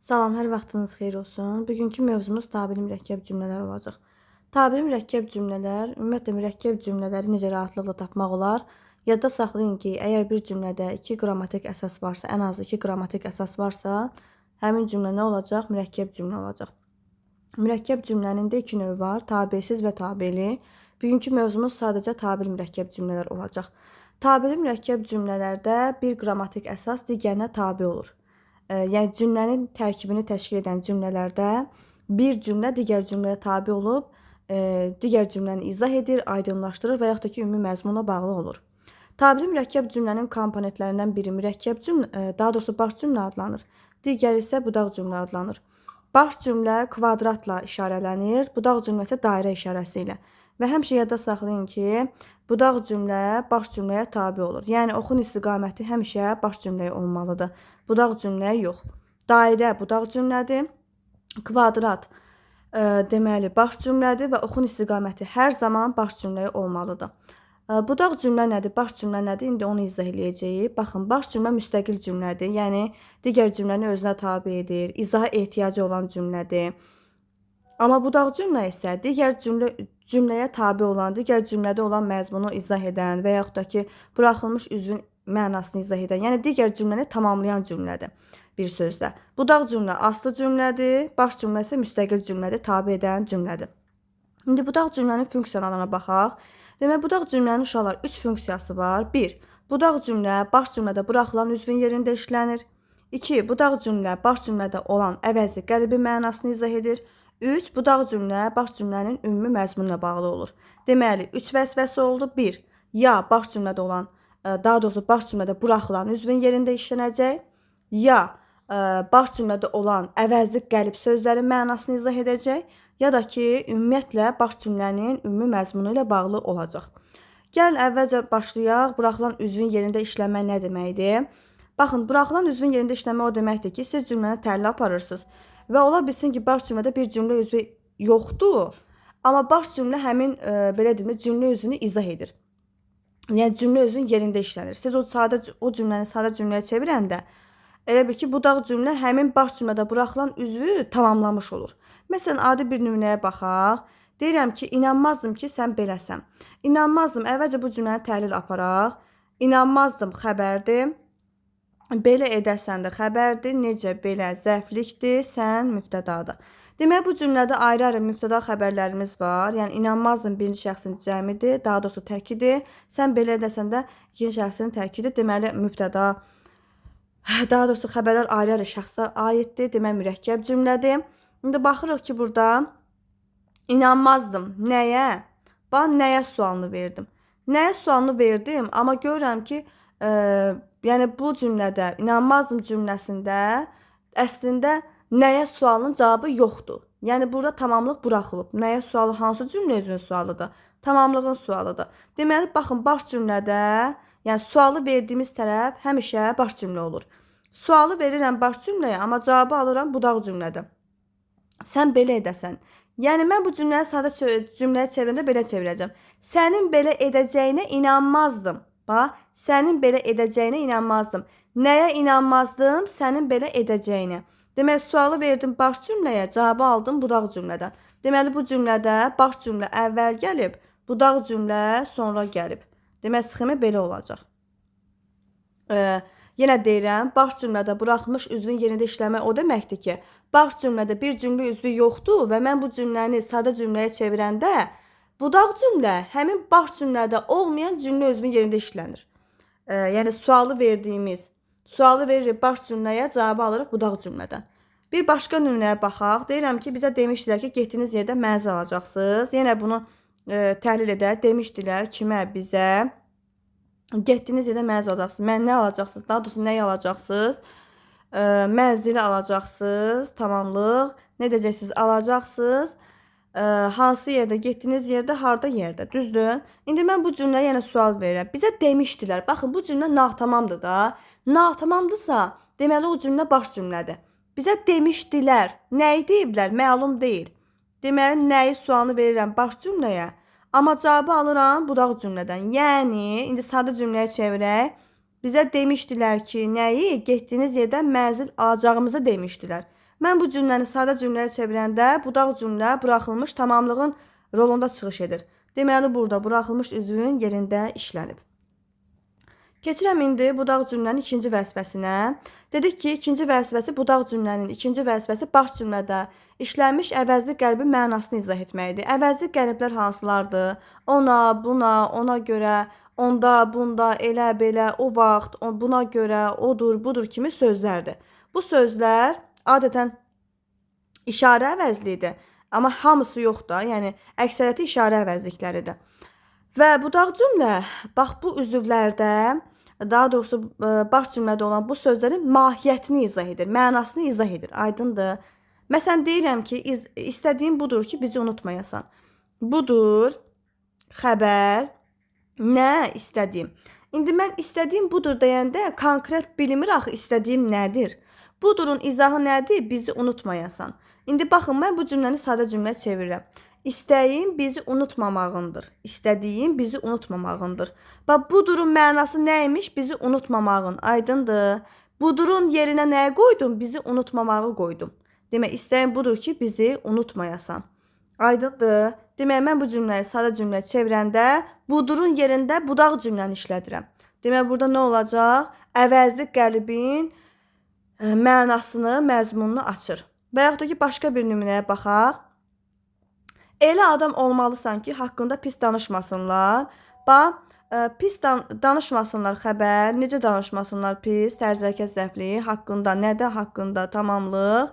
Salam, hər vaxtınız xeyir olsun. Bugünkü mövzumuz tabeli mürəkkəb cümlələr olacaq. Tabeli mürəkkəb cümlələr, ümumiyyətlə mürəkkəb cümlələri necə rahatlıqla tapmaq olar? Yadda saxlayın ki, əgər bir cümlədə 2 qrammatik əsas varsa, ən azı 2 qrammatik əsas varsa, həmin cümlə nə olacaq? Mürəkkəb cümlə olacaq. Mürəkkəb cümlənin də 2 növü var, tabelsiz və tabeli. Bugünkü mövzumuz sadəcə tabeli mürəkkəb cümlələr olacaq. Tabeli mürəkkəb cümlələrdə bir qrammatik əsas digərinə tabe olur. Yəni cümlənin tərkibini təşkil edən cümlələrdə bir cümlə digər cümləyə tabe olub, digər cümləni izah edir, aydınlaşdırır və yaxud da ki, ümumi məzmunla bağlı olur. Tabeli mürəkkəb cümlənin komponentlərindən biri mürəkkəb cümlə, daha doğrusu baş cümlə adlanır. Digəri isə budaq cümlə adlanır. Baş cümlə kvadratla işarələnir, budaq cümlə isə dairə işarəsi ilə. Və həmişə yadda saxlayın ki, budaq cümlə baş cümləyə tabe olur. Yəni oxun istiqaməti həmişə baş cümləyə olmalıdır. Budaq cümləyə yox. Dairə budaq cümlədir. Kvadrat deməli baş cümlədir və oxun istiqaməti hər zaman baş cümləyə olmalıdır. Budaq cümlə nədir, baş cümlə nədir? İndi onu izah eləyəcəyik. Baxın, baş cümlə müstəqil cümlədir. Yəni digər cümləni özünə tabe edir, izaha ehtiyacı olan cümlədir. Amma budaq cümlə isə digər cümləyə tabe olan, digər cümlədə olan məzmunu izah edən və yaxud da ki, buraxılmış üzvün mənasını izah edən, yəni digər cümləni tamamlayan cümlədir bir sözlə. Budaq cümlə aslı cümlədir, baş cümlə isə müstəqil cümlədir, tabe edən cümlədir. İndi budaq cümlənin funksiyalarına baxaq. Demək, budaq cümlənin uşaqlar 3 funksiyası var. 1. Budaq cümlə baş cümlədə buraxılan üzvün yerində işlənir. 2. Budaq cümlə baş cümlədə olan əvəzi qəlbi mənasını izah edir. 3. Budaq cümlə baş cümlənin ümumi məzmunla bağlı olur. Deməli, 3 vəzifəsi oldu. 1. Ya baş cümlədə olan, daha doğrusu baş cümlədə buraxılan üzvün yerində işlənəcək, ya baş cümlədə olan əvəzli qəlib sözlərin mənasını izah edəcək, ya da ki, ümumiyyətlə baş cümlənin ümumi məzmunu ilə bağlı olacaq. Gəlin əvvəlcə başlayaq. Buraxılan üzvün yerində işləmək nə deməkdir? Baxın, buraxılan üzvün yerində işləmək o deməkdir ki, siz cümləni təhlil aparırsınız və ola bilsin ki, baş cümlədə bir cümlə üzvü yoxdur, amma baş cümlə həmin, belə deyim, cümlə üzvünü izah edir. Yəni cümlə özünün yerində işlənir. Siz o cümləni sadə cümləyə çevirəndə elə bil ki, budaq cümlə həmin baş cümlədə buraxılan üzvü tamamlamış olur. Məsələn, adi bir nümunəyə baxaq. Deyirəm ki, inanmazdım ki, sən beləsən. İnanmazdım, əvvəlcə bu cümləni təhlil aparaq. İnanmazdım xəbərdir. Belə edəsən də xəbərdir. Necə belə zərflikdir, sən mübtədadır. Demək, bu cümlədə ayrı-ayrı mübtəda xəbərlərimiz var. Yəni, inanmazdım birinci şəxsin cəmidir, daha doğrusu təkidir. Sən belə edəsən də ikinci şəxsin təkidir. Deməli, mübtəda, daha doğrusu xəbərlər ayrı-ayrı şəxsə aiddir. Demək, mürəkkəb cümlədir. İndi baxırıq ki, burada inanmazdım. Nəyə? Bax, nəyə sualını verdim. Nəyə sualını verdim, amma görürəm ki, yəni bu cümlədə, inanmazdım cümləsində əslində nəyə sualının cavabı yoxdur. Yəni burada tamamlıq buraxılıb. Nəyə sualı hansı cümlə üzvün sualıdır? Tamamlığın sualıdır. Deməli, baxın, baş cümlədə, yəni sualı verdiyimiz tərəf həmişə baş cümlə olur. Sualı verirəm baş cümləyə, amma cavabı alıram budaq cümlədə. Sən belə edəsən. Yəni, mən bu cümləyə sadə cümləyə çevirəndə belə çevirəcəm. Sənin belə edəcəyinə inanmazdım. Bax, sənin belə edəcəyinə inanmazdım. Nəyə inanmazdım? Sənin belə edəcəyinə. Demək, sualı verdim baş cümləyə, cavabı aldım budaq cümlədən. Deməli, bu cümlədə baş cümlə əvvəl gəlib, budaq cümlə sonra gəlib. Demək, sxemi belə olacaq. Yenə deyirəm, baş cümlədə buraxılmış üzvün yerində işləmək o deməkdir ki, baş cümlədə bir cümlə üzvü yoxdur və mən bu cümləni sadə cümləyə çevirəndə, budaq cümlə həmin baş cümlədə olmayan cümlə üzvün yerində işlənir. Yəni, sualı veririk baş cümləyə, cavabı alırıq budaq cümlədən. Bir başqa nümunəyə baxaq. Deyirəm ki, bizə demişdilər ki, getdiyiniz yerdə mənzil alacaqsınız. Yenə bunu təhlil edək. Demişdilər kimə, bizə. Getdiyiniz yerdə mənzil alacaqsınız. Mən nə alacaqsınız? Daha doğrusu nəyi alacaqsınız? Mənzili alacaqsınız. Tamamlıq. Nə edəcəksiniz? Alacaqsınız. Hansı yerdə? Getdiyiniz yerdə, harda yerdə? Düzdür? İndi mən bu cümləyə yenə sual verirəm. Bizə demişdilər. Baxın, bu cümlə natamamdır da. Natamamdırsa, deməli o cümlə baş cümlədir. Bizə demişdilər. Nəyi deyiblər? Məlum deyil. Deməli, nəyi sualını verirəm baş cümləyə, amma cavabı alıram budaq cümlədən. Yəni, indi sadə cümləyə çevirək. Bizə demişdilər ki, nəyi? Getdiyiniz yerdən mənzil alacağımızı demişdilər. Mən bu cümləni sadə cümləyə çevirəndə budaq cümlə buraxılmış tamamlığın rolunda çıxış edir. Deməli, burada buraxılmış üzvün yerində işlənib. Keçirəm indi budaq cümlənin ikinci vəzifəsinə. Dedik ki, ikinci vəzifəsi budaq cümlənin ikinci vəzifəsi baş cümlədə işlənmiş əvəzli qəlbin mənasını izah etməkdir. Əvəzli qəlblər hansılardır? Ona, buna, ona görə, onda, bunda, elə, belə, o vaxt, buna görə, odur, budur kimi sözlərdir. Bu sözlər adətən işarə əvəzlidir. Amma hamısı yox da, yəni əksəriyyəti işarə əvəzlikləridir. Və budaq cümlə, bax bu üzvlərdə, daha doğrusu baş cümlədə olan bu sözlərin mahiyyətini izah edir, mənasını izah edir. Aydındır? Məsələn, deyirəm ki, istədiyim budur ki, bizi unutmayasan. Budur, xəbər, nə istədiyim. İndi mən istədiyim budur deyəndə konkret bilmir axı istədiyim nədir? Budurun izahı nədir? Bizi unutmayasan. İndi baxın, mən bu cümləni sadə cümlə çevirirəm. İstəyim bizi unutmamağındır. İstədiyim bizi unutmamağındır. Bax, budurun mənası nəymiş? Bizi unutmamağın. Aydındır. Budurun yerinə nəyə qoydum? Bizi unutmamağı qoydum. Demək, istəyim budur ki, bizi unutmayasan. Aydındır. Demək, mən bu cümləyi sadə cümlə çevirəndə budurun yerində budaq cümləni işlədirəm. Demək, burada nə olacaq? Əvəzli qəlbin mənasını, məzmununu açır. Və yaxud da ki, başqa bir nümunəyə baxaq. Elə adam olmalısan ki, haqqında pis danışmasınlar. Bax, pis danışmasınlar xəbər, necə danışmasınlar pis, tərz hərəkət zəifliyi, haqqında, nədə haqqında, tamamlıq.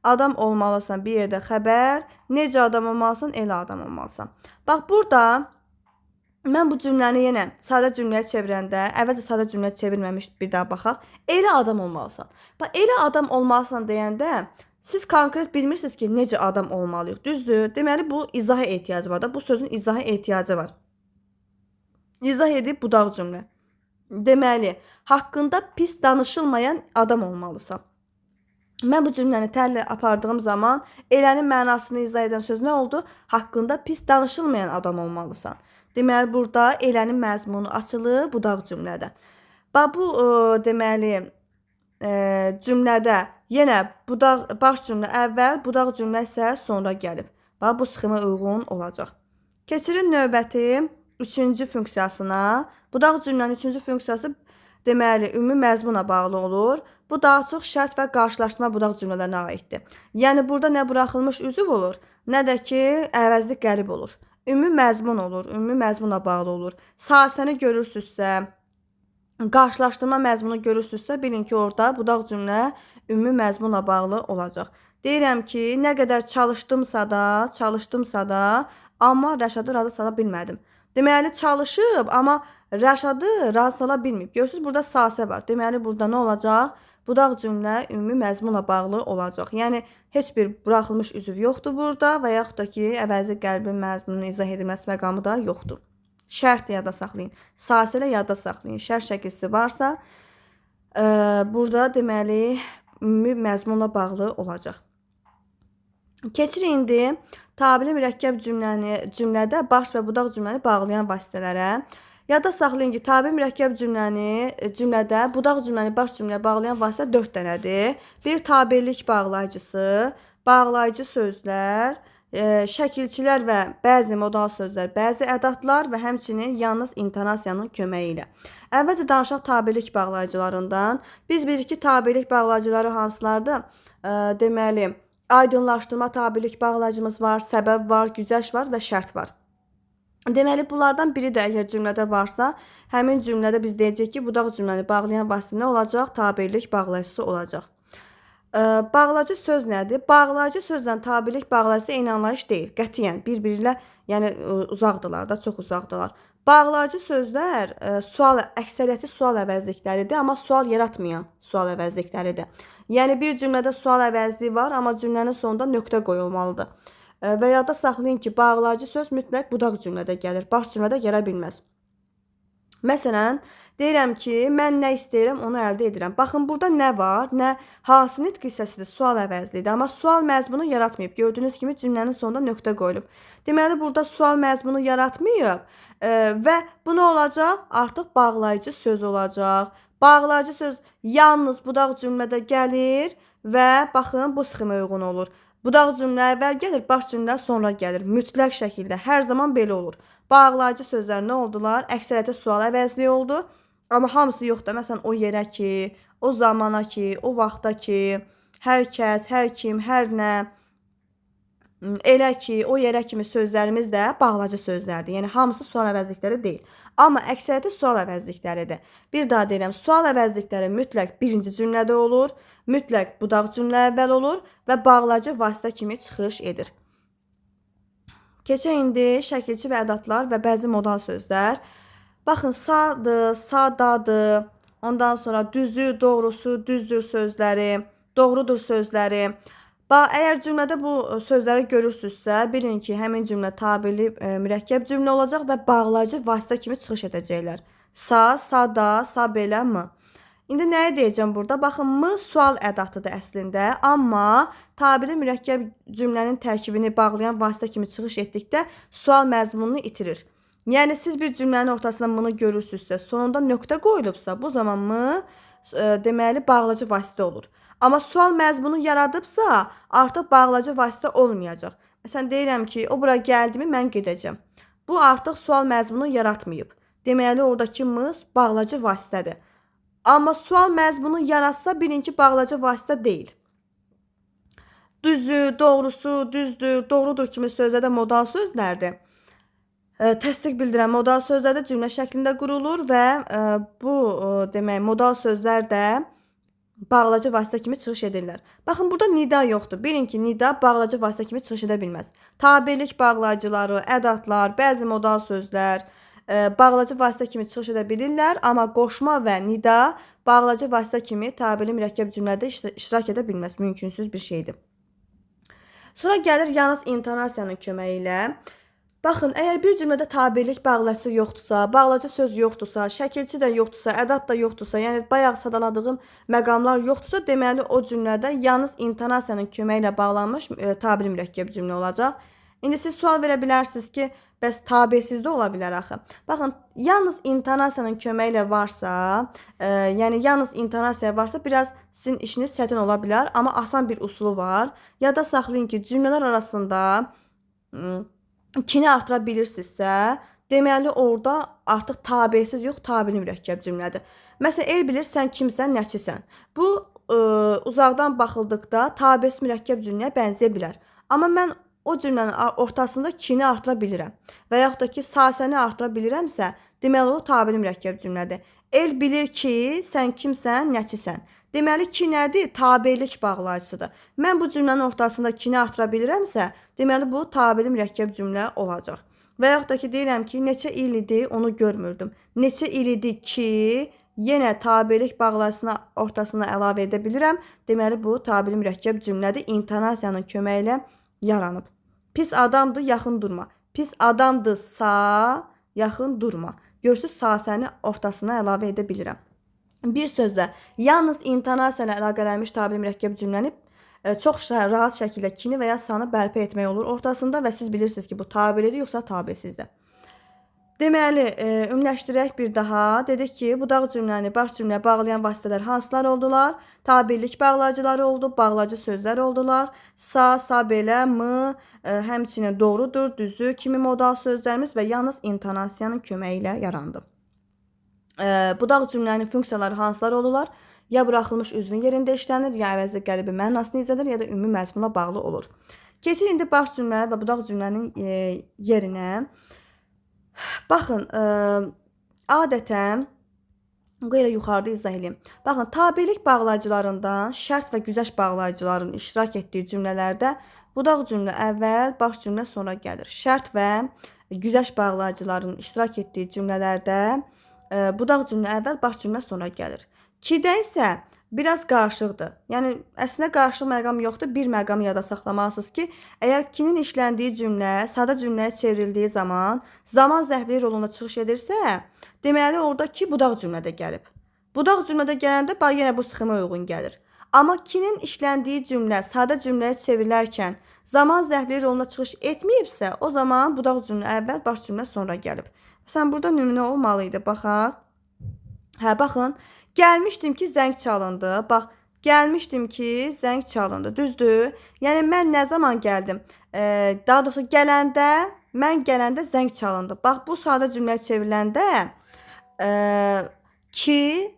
Adam olmalısan bir yerdə xəbər, necə adam olmalısan, elə adam olmalısan. Bax, burada mən bu cümləni yenə sadə cümləyə çevirəndə, əvvəlcə sadə cümlə çevirməmiş bir daha baxaq. Elə adam olmalısan. Bax, elə adam olmalısan deyəndə, siz konkret bilmirsiniz ki, necə adam olmalıyıq, düzdür? Deməli, bu izaha ehtiyacı var da, bu sözün izaha ehtiyacı var. İzah edib budaq cümlə. Deməli, haqqında pis danışılmayan adam olmalısan. Mən bu cümləni tərlə apardığım zaman elənin mənasını izah edən söz nə oldu? Haqqında pis danışılmayan adam olmalısan. Deməli, burada elənin məzmunu açılır budaq cümlədə. Bax, bu deməli cümlədə yenə baş cümlə əvvəl, budaq cümlə isə sonra gəlib. Bax, bu sxemə uyğun olacaq. Keçirin növbəti üçüncü funksiyasına. Budaq cümlənin üçüncü funksiyası deməli, ümumi məzmunla bağlı olur. Bu daha çox şərt və qarşılaşdırma budaq cümlələrinə aiddir. Yəni, burada nə buraxılmış üzv olur, nə də ki, əvəzli qəlib olur. Ümumi məzmun olur, ümumi məzmunla bağlı olur. Sahəsini görürsünüzsə, qarşılaşdırma məzmunu görürsünüzsə, bilin ki, orada budaq cümlə ümumi məzmunla bağlı olacaq. Deyirəm ki, nə qədər çalışdımsa da, amma Rəşadı razı sala bilmədim. Deməli, çalışıb, amma Rəşadı razı sala bilməyib. Görürsünüz, burada sasə var. Deməli, burada nə olacaq? Budaq cümlə ümumi məzmunla bağlı olacaq. Yəni, heç bir buraxılmış üzv yoxdur burada və yaxud da ki, əvəzi qəlbin məzmununu izah edilməsi məqamı da yoxdur. Şərt yada saxlayın. Sasə ilə yada saxlayın. Şərt şəkilsi varsa, burada deməli, ümumi məzmunla bağlı olacaq. Keçir indi tabili mürəkkəb cümlədə baş və budaq cümləni bağlayan vasitələrə. Yada saxlayın ki, tabi mürəkkəb cümlədə budaq cümləni baş cümləyə bağlayan vasitə 4 dənədir. Bir tabirlik bağlayıcısı, bağlayıcı sözlər, şəkilçilər və bəzi modal sözlər, bəzi ədatlar və həmçinin yalnız intonasiyanın köməyi ilə. Əvvəlcə danışaq tabirlik bağlayıcılarından. Biz bilirik ki, tabirlik bağlayıcıları hansılardır? Deməli, aydınlaşdırma tabirlik bağlayıcımız var, səbəb var, güzəşt var və şərt var. Deməli, bunlardan biri də əgər cümlədə varsa, həmin cümlədə biz deyəcək ki, budaq cümləni bağlayan vasitə nə olacaq? Tabirlik bağlayıcısı olacaq. Bağlayıcı söz nədir? Bağlayıcı sözlə tabirlik bağlayıcısı eyni anlayış deyil. Qətiyyən, bir-biri ilə yəni, uzaqdırlar da, çox uzaqdırlar. Bağlayıcı sözlər əksəriyyəti sual əvəzlikləridir, amma sual yaratmayan sual əvəzlikləridir. Yəni, bir cümlədə sual əvəzliyi var, amma cümlənin sonunda nöqtə qoyulmalıdır. Və yada saxlayın ki, bağlayıcı söz mütləq budaq cümlədə gəlir, baş cümlədə gələ bilməz. Məsələn, deyirəm ki, mən nə istəyirəm, onu əldə edirəm. Baxın, burada nə var? Nə hasinit qissəsidir, sual əvəzlidir. Amma sual məzmunu yaratmayıb. Gördüyünüz kimi cümlənin sonunda nöqtə qoyulub. Deməli, burada sual məzmunu yaratmayıb və bu nə olacaq? Artıq bağlayıcı söz olacaq. Bağlayıcı söz yalnız budaq cümlədə gəlir və baxın bu sxemə uyğun olur. Budaq cümlə əvvəl gəlir, baş cümlə sonra gəlir. Mütləq şəkildə hər zaman belə olur. Bağlayıcı sözlər nə oldular? Əksəriyyətə sual əvəzliyi oldu. Amma hamısı yoxdur. Məsələn, o yerə ki, o zamana ki, o vaxta ki, hər kəs, hər kim, hər nə, elə ki, o yerə kimi sözlərimiz də bağlayıcı sözlərdir. Yəni hamısı sual əvəzlikləri deyil. Amma əksəriyyəti sual əvəzlikləridir. Bir daha deyirəm, sual əvəzlikləri mütləq birinci cümlədə olur, mütləq budaq cümlə əvvəl olur və bağlayıcı vasitə kimi çıxış edir. Keçək indi şəkilçi və ədatlar və bəzi modal sözlər. Baxın, sadır, sadadır, ondan sonra düzü, doğrusu, düzdür sözləri, doğrudur sözləri. Əgər cümlədə bu sözləri görürsünüzsə, bilin ki, həmin cümlə tabirli mürəkkəb cümlə olacaq və bağlayıcı vasitə kimi çıxış edəcəklər. Sa, sada, sa belə, mı. İndi nəyə deyəcəm burada? Baxın, mı sual ədatıdır əslində, amma tabirli mürəkkəb cümlənin tərkibini bağlayan vasitə kimi çıxış etdikdə sual məzmununu itirir. Yəni, siz bir cümlənin ortasında mını görürsünüzsə, sonunda nöqtə qoyulubsa, bu zaman mı deməli bağlayıcı vasitə olur. Amma sual məzmunu yaradıbsa, artıq bağlayıcı vasitə olmayacaq. Məsələn, deyirəm ki, o bura gəldimi, mən gedəcəm. Bu artıq sual məzmunu yaratmayıb. Deməli, oradakı mı bağlayıcı vasitədir. Amma sual məzmunu yaratsa, bilin ki, bağlayıcı vasitə deyil. Düzü, doğrusu, düzdür, doğrudur kimi sözlər də modal sözlərdir. Təsdiq bildirən modal sözlər də cümlə şəklində qurulur və bu demək modal sözlər də bağlayıcı vasitə kimi çıxış edirlər. Baxın, burada nida yoxdur. Bilin ki, nida bağlayıcı vasitə kimi çıxış edə bilməz. Tabirlik bağlayıcıları, ədatlar, bəzi modal sözlər bağlayıcı vasitə kimi çıxış edə bilirlər, amma qoşma və nida bağlayıcı vasitə kimi tabirli mürəkkəb cümlədə iştirak edə bilməz. Mümkünsüz bir şeydir. Sonra gəlir yalnız intonasiyanın köməyi ilə. Baxın, əgər bir cümlədə tabirlik bağlayıcısı yoxdursa, bağlayıcı söz yoxdursa, şəkilçi də yoxdursa, ədat da yoxdursa, yəni bayaq sadaladığım məqamlar yoxdursa, deməli o cümlədə yalnız intonasiyanın köməyi ilə bağlanmış tabirli mürəkkəb cümlə olacaq. İndi siz sual verə bilərsiniz ki, bəs tabesizdə ola bilər axı. Baxın, yalnız intonasiyanın köməyi ilə varsa, yəni yalnız intonasiya varsa, biraz sizin işiniz çətin ola bilər, amma asan bir usulu var. Yada saxlayın ki, cümlələr arasında kini artıra bilirsinizsə, deməli orada artıq tabesiz yox, tabirli mürəkkəb cümlədir. Məsələn, el bilir sən kimsən, nəçisən. Bu uzaqdan baxıldıqda tabesiz mürəkkəb cümləyə bənzəyə bilər. Amma mən o cümlənin ortasında kini artıra bilirəm və yaxud da ki, sasəni artıra bilirəmsə, deməli o tabirli mürəkkəb cümlədir. El bilir ki, sən kimsən, nəçisən. Deməli ki, nədir? Tabirlik bağlayıcısıdır. Mən bu cümlənin ortasında kini artıra bilirəmsə, deməli bu tabirli mürəkkəb cümlə olacaq. Və yaxud da ki, deyirəm ki, neçə il idi, onu görmürdüm. Neçə il idi ki, yenə tabirlik bağlayıcısına ortasına əlavə edə bilirəm. Deməli bu tabirli mürəkkəb cümlədir. İntonasiyanın köməyi ilə yaranıb. Pis adamdır, yaxın durma. Pis adamdırsa, yaxın durma. Görürsünüz, sasəni ortasına əlavə edə bilirəm. Bir sözlə, yalnız intonasiya ilə əlaqələnmiş tabirli mürəkkəb cümləni çox rahat şəkildə kini və ya sanı bərpa etmək olur ortasında və siz bilirsiniz ki, bu tabirlidir, yoxsa tabesizdir. Deməli, ümumiləşdirək bir daha. Dedik ki, budaq cümləni baş cümləyə bağlayan vasitələr hansılar oldular? Tabirlik bağlayıcıları oldu, bağlayıcı sözlər oldular. Sa, sa belə, mı, həmçinin doğrudur, düzü kimi modal sözlərimiz və yalnız intonasiyanın köməyi ilə yarandı. Budaq cümlənin funksiyaları hansılar olurlar? Ya buraxılmış üzvün yerində işlənir, ya əvəzli qəlbi mənasını izlədir, ya da ümumi məzmuna bağlı olur. Keçir indi baş cümlə və budaq cümlənin yerinə. Baxın, adətən, qeylə yuxarıda izah edeyim. Baxın, tabirlik bağlayıcılarından şərt və güzəşt bağlayıcıların iştirak etdiyi cümlələrdə budaq cümlə əvvəl, baş cümlə sonra gəlir. Şərt və güzəşt bağlayıcıların iştirak etdiyi cümlələrdə budaq cümlə əvvəl, baş cümlə sonra gəlir. Kidə isə biraz qarışıqdır. Yəni, əslində qarışıq məqam yoxdur. Bir məqamı yada saxlamalısınız ki, əgər kinin işləndiyi cümlə sadə cümləyə çevrildiyi zaman zərfliyi rolunda çıxış edirsə, deməli oradakı budaq cümlədə gəlib. Budaq cümlədə gələndə yenə bu sxemə uyğun gəlir. Amma kinin işləndiyi cümlə sadə cümləyə çevrilərkən zaman zərfliyi rolunda çıxış etməyibsə, o zaman budaq cümlə əvvəl, baş cümlə sonra gəlib. Məsələn, burada nümunə olmalı idi. Baxaq. Baxın. Gəlmişdim ki, zəng çalındı. Bax, Gəlmişdim ki, zəng çalındı. Düzdür? Yəni mən nə zaman gəldim? Daha doğrusu mən gələndə zəng çalındı. Bax bu sadə cümləyə çevriləndə ki,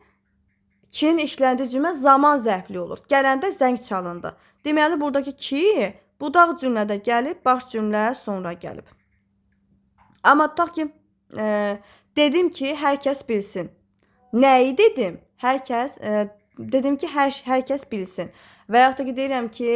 kinin işləndiyi cümlə zaman zərfli olur. Gələndə zəng çalındı. Deməli buradakı ki budaq cümlədə gəlib, baş cümlə sonra gəlib. Amma tutaq ki, dedim ki, hər kəs bilsin. Nəyi dedim? Dedim ki, hər kəs bilsin. Və yaxud da ki, deyirəm ki,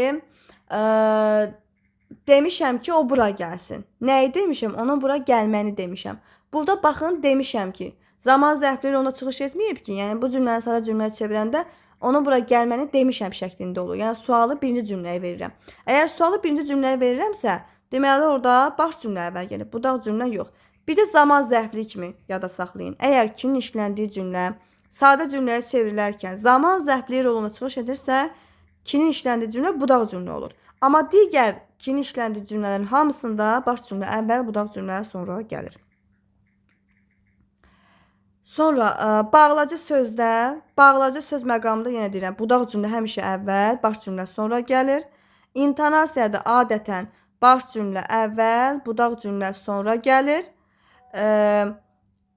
demişəm ki, o bura gəlsin. Nəyi demişəm? Onun bura gəlməni demişəm. Burada baxın, demişəm ki, zaman zərfləri ona çıxış etməyib ki, yəni bu cümləni sadə cümləyə çevirəndə onun bura gəlməni demişəm şəklində olur. Yəni sualı birinci cümləyə verirəm. Əgər sualı birinci cümləyə verirəmsə, deməli orada baş cümlə əvvəl gəlib, budaq cümlə yox. Bir də zaman zərfli kimi yada saxlayın. Əgər kinin işləndiyi cümlə sadə cümləyə çevrilərkən zaman zərfli rolunu çıxış edirsə, kinin işləndiyi cümlə budaq cümlə olur. Amma digər kinin işləndiyi cümlələrin hamısında baş cümlə əvvəl, budaq cümlə sonra gəlir. Sonra bağlacı sözdə, bağlacı söz məqamında yenə deyirəm, budaq cümlə həmişə əvvəl, baş cümlə sonra gəlir. İntonasiyada adətən baş cümlə əvvəl, budaq cümlə sonra gəlir.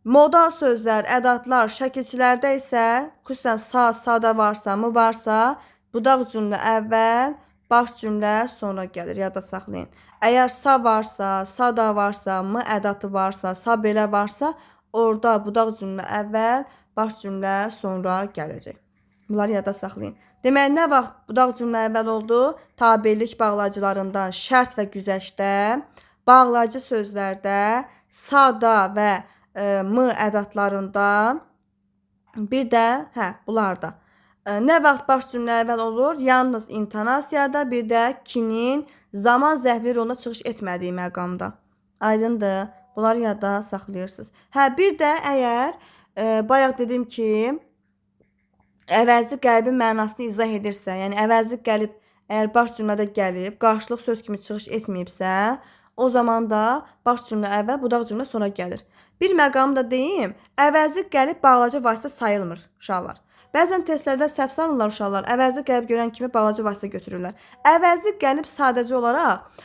Modal sözlər, ədatlar, şəkilçilərdə isə xüsusən sa, sada varsa, mı varsa, budaq cümlə əvvəl, baş cümlə sonra gəlir. Yada saxlayın. Əgər sa varsa, sada varsa, mı ədatı varsa, sa belə varsa, orada budaq cümlə əvvəl, baş cümlə sonra gələcək. Bunları yada saxlayın. Demək, nə vaxt budaq cümlə əvvəl oldu? Tabirlik bağlacılarından şərt və güzəştdə, bağlacı sözlərdə, sada və mı ədatlarında, bir də bunlarda. Nə vaxt baş cümlə əvvəl olur? Yalnız intonasiyada, bir də kinin zaman zərfli roluna çıxış etmədiyi məqamda. Aydındır? Bunları yadda saxlayırsınız. Bir də əgər bayaq dedim ki, əvəzli qəlbin mənasını izah edirsə, yəni əvəzli qəlb əgər baş cümlədə gəlib, qarşılıq söz kimi çıxış etməyibsə, o zaman da baş cümlə əvvəl, budaq cümlə sonra gəlir. Bir məqamı da deyim, əvəzli qəlb bağlacı vasitə sayılmır uşaqlar. Bəzən testlərdə səhv salırlar uşaqlar, əvəzli qəlb görən kimi bağlacı vasitə götürürlər. Əvəzli qəlb sadəcə olaraq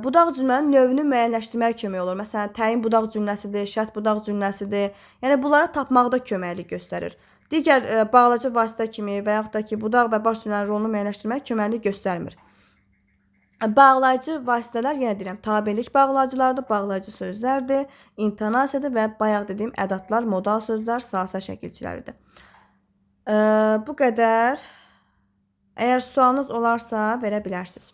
budaq cümlənin növünü müəyyənləşdirməyə kömək olur. Məsələn, təyin budaq cümləsidir, şərt budaq cümləsidir. Yəni bunları tapmaqda köməklik göstərir. Digər bağlacı vasitə kimi və yaxud da ki, budaq və baş cümlənin rolunu müəyyənləşdirməyə köməklik göstərmir. Bağlayıcı vasitələr, yenə deyirəm, tabirlik bağlayıcılardır, bağlayıcı sözlərdir, intonasiyadır və bayaq dediyim ədatlar, modal sözlər, sahə şəkilçiləridir. Bu qədər. Əgər sualınız olarsa verə bilərsiniz.